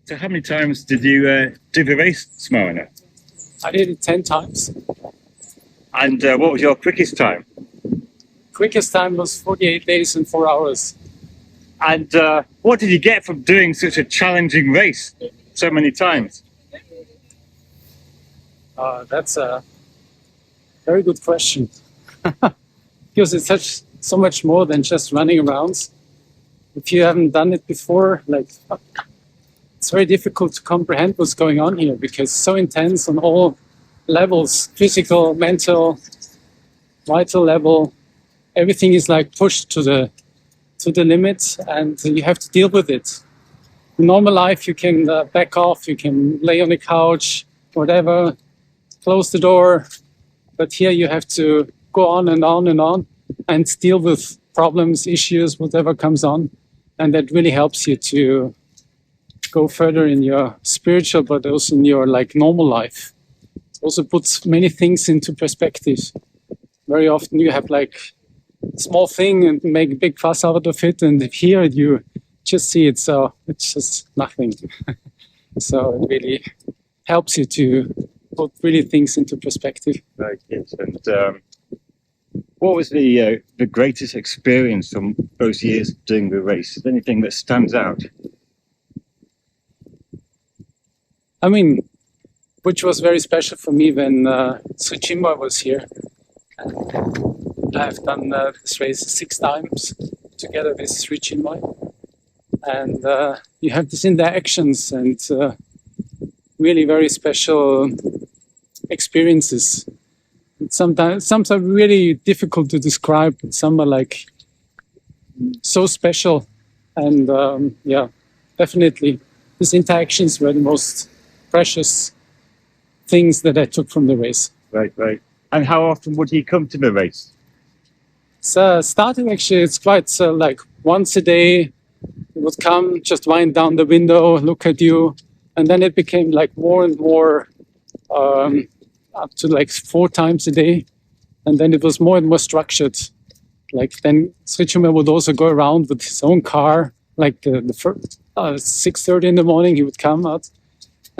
So how many times did you do the race, Smarana? I did it 10 times. And what was your quickest time? Quickest time was 48 days and 4 hours. And what did you get from doing such a challenging race so many times? That's a very good question. Because it's so much more than just running around. If you haven't done it before, it's very difficult to comprehend what's going on here because it's so intense on all levels, physical, mental, vital level. Everything is pushed to the limit, and you have to deal with it. In normal life, you can back off, you can lay on the couch, whatever, close the door. But here you have to go on and on and on and deal with problems, issues, whatever comes on. And that really helps you to go further in your spiritual, but also in your normal life. It also puts many things into perspective. Very often you have a small thing and make a big fuss out of it. And here you just see it, so it's just nothing. So it really helps you to put really things into perspective. Right, yes. And what was the greatest experience from those years doing the race? Is there anything that stands out? I mean, which was very special for me when Sri Chinmoy was here. I've done this race 6 times together with Sri Chinmoy. And you have these interactions and really very special experiences. Sometimes some are really difficult to describe, but some are so special. And definitely these interactions were the most precious things that I took from the race. Right, right. And how often would he come to the race? So starting actually, it's quite once a day. He would come, just wind down the window, look at you, and then it became more and more up to 4 times a day, and then it was more and more structured. Then Sri Chinmoy would also go around with his own car, the first 6:30 in the morning he would come out,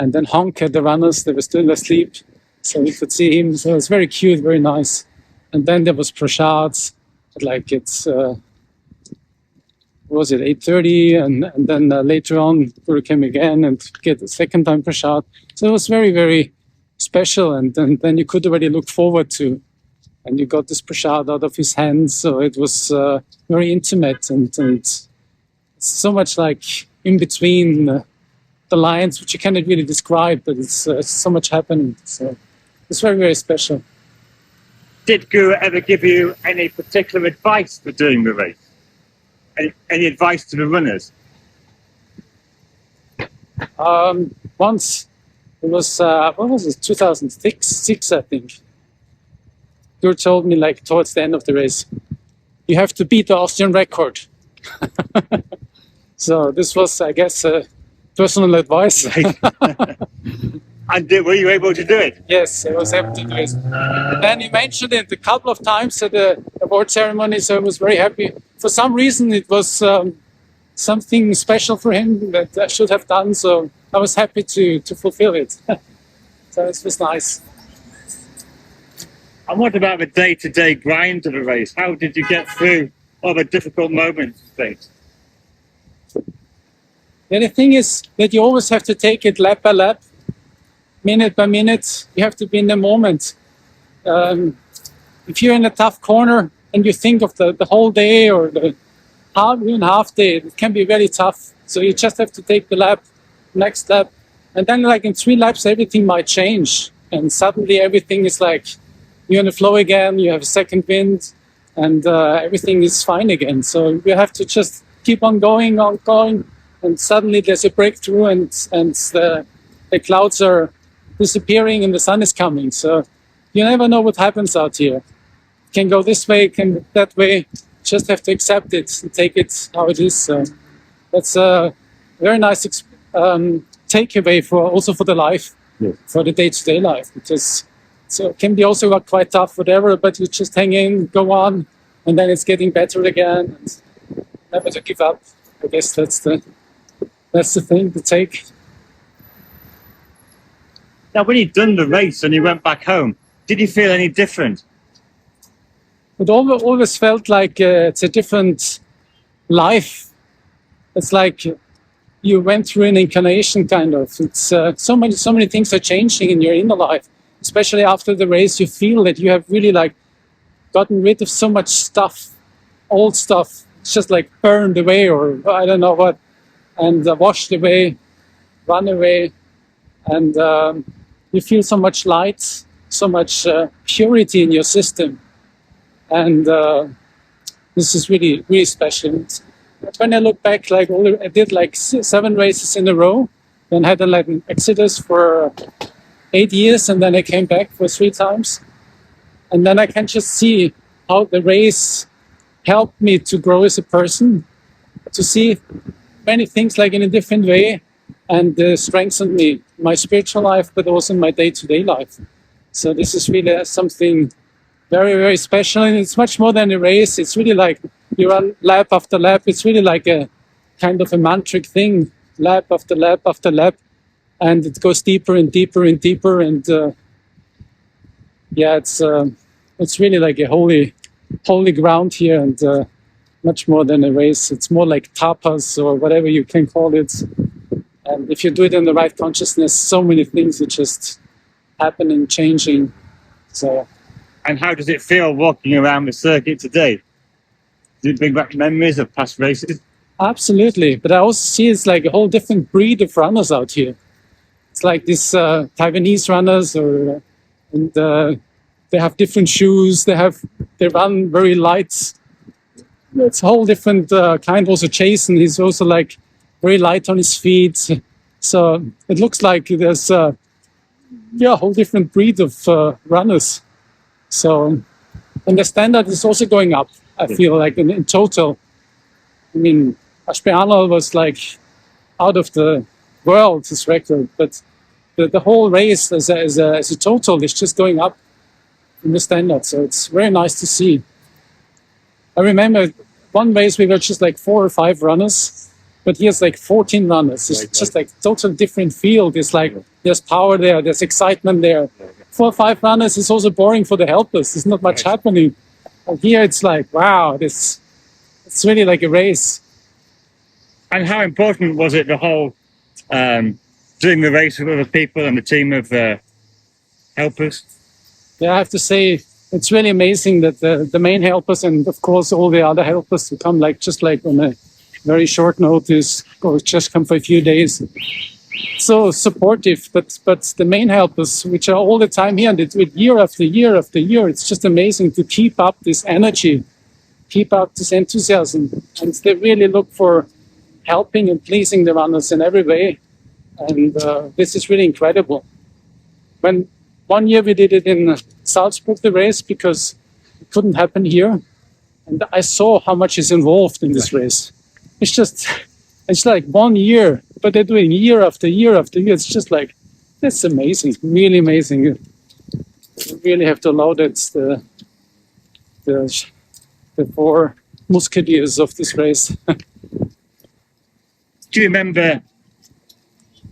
and then honk at the runners. They were still asleep, so we could see him. So it was very cute, very nice. And then there was prashads, was it 8:30, and then later on Guru came again and get the second time prasad. So it was very, very special, and then you could already look forward to, and you got this prasad out of his hands. So it was very intimate and so much in between the lines, which you cannot really describe, but it's so much happening. So it's very, very special. Did Guru ever give you any particular advice for doing the race? Any advice to the runners? Once, it was, what was it, 2006, I think. Guru told me towards the end of the race, you have to beat the Austrian record. So this was, I guess, personal advice. Right. And were you able to do it? Yes, I was able to do it. And then he mentioned it a couple of times at the award ceremony, so I was very happy. For some reason, it was something special for him that I should have done, so I was happy to fulfill it. So it was nice. And what about the day-to-day grind of the race? How did you get through all the difficult moments and things? Yeah, the thing is that you always have to take it lap by lap, minute by minute. You have to be in the moment. If you're in a tough corner and you think of the whole day or the half day, it can be very tough. So you just have to take the lap, next lap. And then in 3 laps, everything might change. And suddenly everything is you're in the flow again, you have a second wind, and everything is fine again. So you have to just keep on going, and suddenly there's a breakthrough, and the clouds are disappearing and the sun is coming. So you never know what happens out here. It can go this way, it can go that way. Just have to accept it and take it how it is. So that's a very nice takeaway also for the life, yes, for the day-to-day life, because so it can be also quite tough, whatever, but you just hang in, go on, and then it's getting better again. And never to give up. I guess that's the thing to take. Now, when you'd done the race and you went back home, did you feel any different? It always felt like it's a different life. It's like you went through an incarnation, kind of. It's so many things are changing in your inner life, especially after the race. You feel that you have really like gotten rid of so much stuff, old stuff. It's just like burned away, or I don't know what, and washed away, run away, and you feel so much light, so much purity in your system, and this is really, really special. When I look back, like I did like 7 races in a row, then had an exodus for 8 years, and then I came back for 3 times, and then I can just see how the race helped me to grow as a person, to see many things like in a different way, and strengthened me, my spiritual life, but also in my day-to-day life. So this is really something very, very special, and it's much more than a race. It's really like you run lap after lap. It's really like a kind of a mantric thing, lap after lap after lap, and it goes deeper and deeper and deeper. And yeah, it's really like a holy ground here, and much more than a race. It's more like tapas or whatever you can call it. And if you do it in the right consciousness, so many things are just happening, changing. So. And how does it feel walking around the circuit today? Does it bring back memories of past races? Absolutely, but I also see it's like a whole different breed of runners out here. It's like these Taiwanese runners, and they have different shoes. They run very light. It's a whole different kind. Also, Jason, he's also like very light on his feet. So it looks like there's a whole different breed of runners. So, and the standard is also going up. I feel like in total. I mean, Smarana was like out of the world, his record, but the whole race as a total is just going up in the standard. So it's very nice to see. I remember one race we were just like 4 or 5 runners, but here's like 14 runners. It's just like total different field. It's like there's power there, there's excitement there. 4 or 5 runners is also boring for the helpers. There's not much happening. And here it's like, wow, it's really like a race. And how important was it, the whole doing the race with other people and the team of helpers? Yeah, I have to say, it's really amazing that the main helpers and of course all the other helpers who come just like on a very short notice or just come for a few days. So supportive, but the main helpers, which are all the time here, and with year after year after year, it's just amazing to keep up this energy, keep up this enthusiasm, and they really look for helping and pleasing the runners in every way, and this is really incredible. When one year we did it in Salzburg, the race, because it couldn't happen here, and I saw how much is involved in this race. It's like 1 year, but they're doing year after year after year. It's just like, that's amazing, really amazing. You really have to allow that the 4 musketeers of this race. Do you remember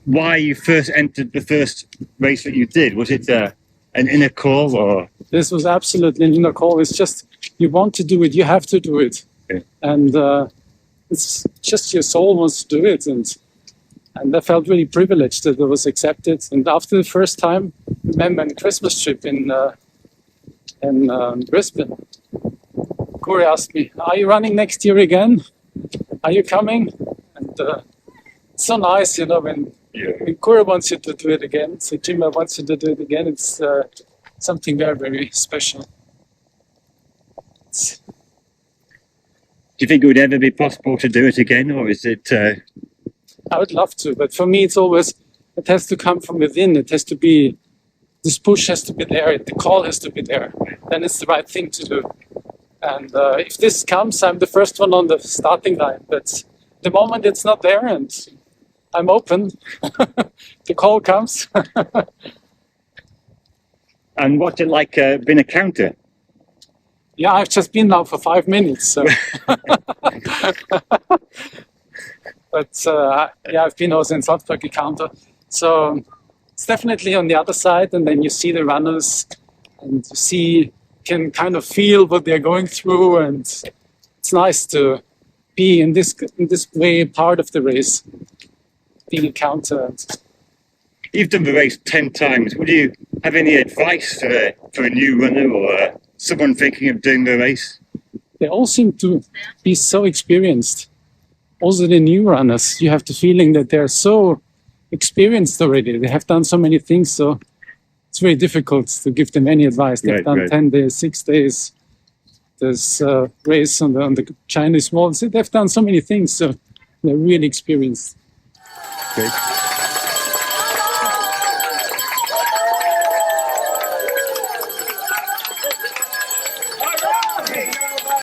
why you first entered the first race that you did? Was it an inner call, or? This was absolutely an inner call. It's just, you want to do it, you have to do it. Yeah. And it's just your soul wants to do it. And I felt really privileged that it was accepted. And after the first time, I remember a Christmas trip in Brisbane, Corey asked me, are you running next year again? Are you coming? And it's so nice, when Corey wants you to do it again. So Jimmy wants you to do it again. It's something very, very special. Do you think it would ever be possible to do it again, or is it? I would love to, but for me, it has to come from within. It has to be, this push has to be there. The call has to be there. Then it's the right thing to do. And if this comes, I'm the first one on the starting line. But at the moment, it's not there, and I'm open. The call comes. And what's it like being a counter? Yeah, I've just been now for 5 minutes. So. But yeah, I've been also in Salzburg a counter. So it's definitely on the other side, and then you see the runners, and can kind of feel what they're going through, and it's nice to be in this way part of the race, being a counter. You've done the race 10 times. Would you have any advice for a new runner or someone thinking of doing the race? They all seem to be so experienced. Also the new runners, you have the feeling that they're so experienced already. They have done so many things, so it's very difficult to give them any advice. They've done 10 days, 6 days. There's a race on the Chinese walls. They've done so many things, so they're really experienced. Great.